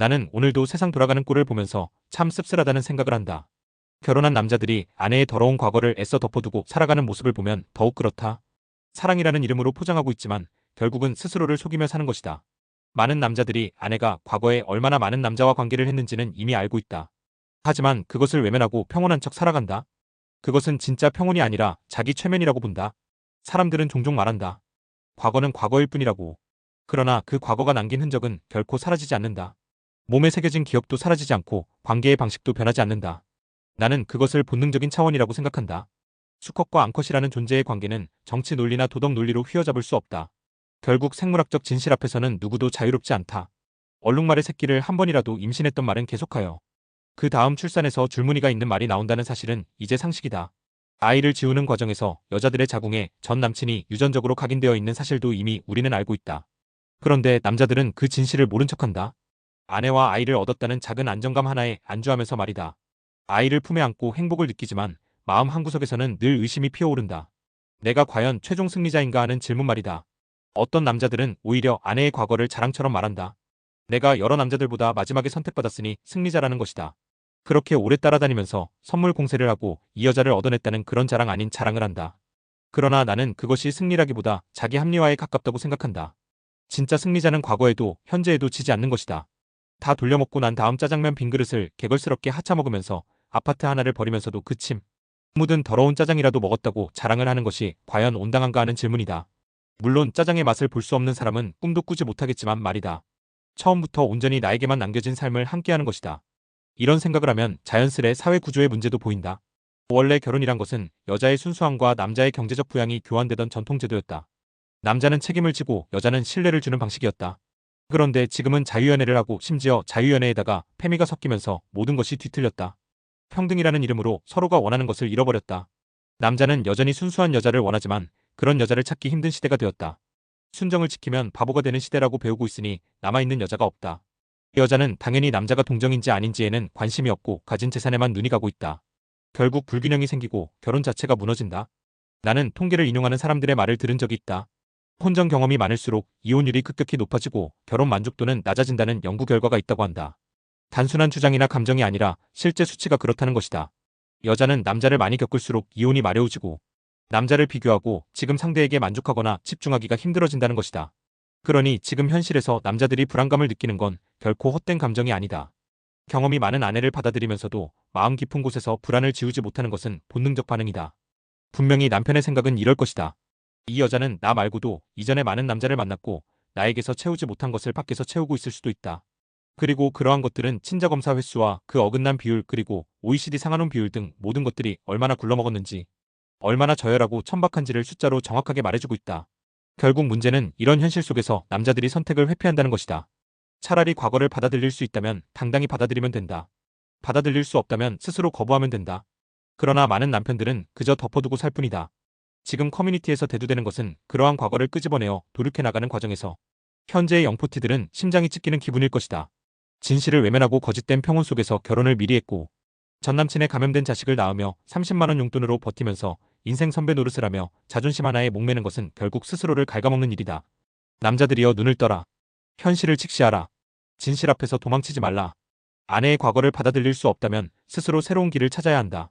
나는 오늘도 세상 돌아가는 꼴을 보면서 참 씁쓸하다는 생각을 한다. 결혼한 남자들이 아내의 더러운 과거를 애써 덮어두고 살아가는 모습을 보면 더욱 그렇다. 사랑이라는 이름으로 포장하고 있지만 결국은 스스로를 속이며 사는 것이다. 많은 남자들이 아내가 과거에 얼마나 많은 남자와 관계를 했는지는 이미 알고 있다. 하지만 그것을 외면하고 평온한 척 살아간다. 그것은 진짜 평온이 아니라 자기 최면이라고 본다. 사람들은 종종 말한다. 과거는 과거일 뿐이라고. 그러나 그 과거가 남긴 흔적은 결코 사라지지 않는다. 몸에 새겨진 기억도 사라지지 않고 관계의 방식도 변하지 않는다. 나는 그것을 본능적인 차원이라고 생각한다. 수컷과 암컷이라는 존재의 관계는 정치 논리나 도덕 논리로 휘어잡을 수 없다. 결국 생물학적 진실 앞에서는 누구도 자유롭지 않다. 얼룩말의 새끼를 한 번이라도 임신했던 말은 계속하여 그 다음 출산에서 줄무늬가 있는 말이 나온다는 사실은 이제 상식이다. 아이를 지우는 과정에서 여자들의 자궁에 전 남친이 유전적으로 각인되어 있는 사실도 이미 우리는 알고 있다. 그런데 남자들은 그 진실을 모른 척한다. 아내와 아이를 얻었다는 작은 안정감 하나에 안주하면서 말이다. 아이를 품에 안고 행복을 느끼지만 마음 한구석에서는 늘 의심이 피어오른다. 내가 과연 최종 승리자인가 하는 질문 말이다. 어떤 남자들은 오히려 아내의 과거를 자랑처럼 말한다. 내가 여러 남자들보다 마지막에 선택받았으니 승리자라는 것이다. 그렇게 오래 따라다니면서 선물 공세를 하고 이 여자를 얻어냈다는 그런 자랑 아닌 자랑을 한다. 그러나 나는 그것이 승리라기보다 자기 합리화에 가깝다고 생각한다. 진짜 승리자는 과거에도 현재에도 지지 않는 것이다. 다 돌려먹고 난 다음 짜장면 빈 그릇을 개걸스럽게 하차 먹으면서 아파트 하나를 버리면서도 그 침 묻은 더러운 짜장이라도 먹었다고 자랑을 하는 것이 과연 온당한가 하는 질문이다. 물론 짜장의 맛을 볼 수 없는 사람은 꿈도 꾸지 못하겠지만 말이다. 처음부터 온전히 나에게만 남겨진 삶을 함께하는 것이다. 이런 생각을 하면 자연스레 사회 구조의 문제도 보인다. 원래 결혼이란 것은 여자의 순수함과 남자의 경제적 부양이 교환되던 전통제도였다. 남자는 책임을 지고 여자는 신뢰를 주는 방식이었다. 그런데 지금은 자유연애를 하고 심지어 자유연애에다가 페미가 섞이면서 모든 것이 뒤틀렸다. 평등이라는 이름으로 서로가 원하는 것을 잃어버렸다. 남자는 여전히 순수한 여자를 원하지만 그런 여자를 찾기 힘든 시대가 되었다. 순정을 지키면 바보가 되는 시대라고 배우고 있으니 남아있는 여자가 없다. 여자는 당연히 남자가 동정인지 아닌지에는 관심이 없고 가진 재산에만 눈이 가고 있다. 결국 불균형이 생기고 결혼 자체가 무너진다. 나는 통계를 인용하는 사람들의 말을 들은 적이 있다. 혼전 경험이 많을수록 이혼율이 급격히 높아지고 결혼 만족도는 낮아진다는 연구 결과가 있다고 한다. 단순한 주장이나 감정이 아니라 실제 수치가 그렇다는 것이다. 여자는 남자를 많이 겪을수록 이혼이 마려워지고 남자를 비교하고 지금 상대에게 만족하거나 집중하기가 힘들어진다는 것이다. 그러니 지금 현실에서 남자들이 불안감을 느끼는 건 결코 헛된 감정이 아니다. 경험이 많은 아내를 받아들이면서도 마음 깊은 곳에서 불안을 지우지 못하는 것은 본능적 반응이다. 분명히 남편의 생각은 이럴 것이다. 이 여자는 나 말고도 이전에 많은 남자를 만났고 나에게서 채우지 못한 것을 밖에서 채우고 있을 수도 있다. 그리고 그러한 것들은 친자검사 횟수와 그 어긋난 비율 그리고 OECD 상한혼 비율 등 모든 것들이 얼마나 굴러먹었는지 얼마나 저열하고 천박한지를 숫자로 정확하게 말해주고 있다. 결국 문제는 이런 현실 속에서 남자들이 선택을 회피한다는 것이다. 차라리 과거를 받아들일 수 있다면 당당히 받아들이면 된다. 받아들일 수 없다면 스스로 거부하면 된다. 그러나 많은 남편들은 그저 덮어두고 살 뿐이다. 지금 커뮤니티에서 대두되는 것은 그러한 과거를 끄집어내어 돌이켜 나가는 과정에서 현재의 영포티들은 심장이 찢기는 기분일 것이다. 진실을 외면하고 거짓된 평온 속에서 결혼을 미리 했고 전남친의 감염된 자식을 낳으며 30만 원 용돈으로 버티면서 인생 선배 노릇을 하며 자존심 하나에 목매는 것은 결국 스스로를 갉아먹는 일이다. 남자들이여 눈을 떠라. 현실을 직시하라. 진실 앞에서 도망치지 말라. 아내의 과거를 받아들일 수 없다면 스스로 새로운 길을 찾아야 한다.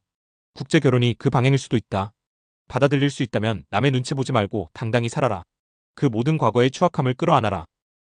국제결혼이 그 방향일 수도 있다. 받아들일 수 있다면 남의 눈치 보지 말고 당당히 살아라. 그 모든 과거의 추악함을 끌어안아라.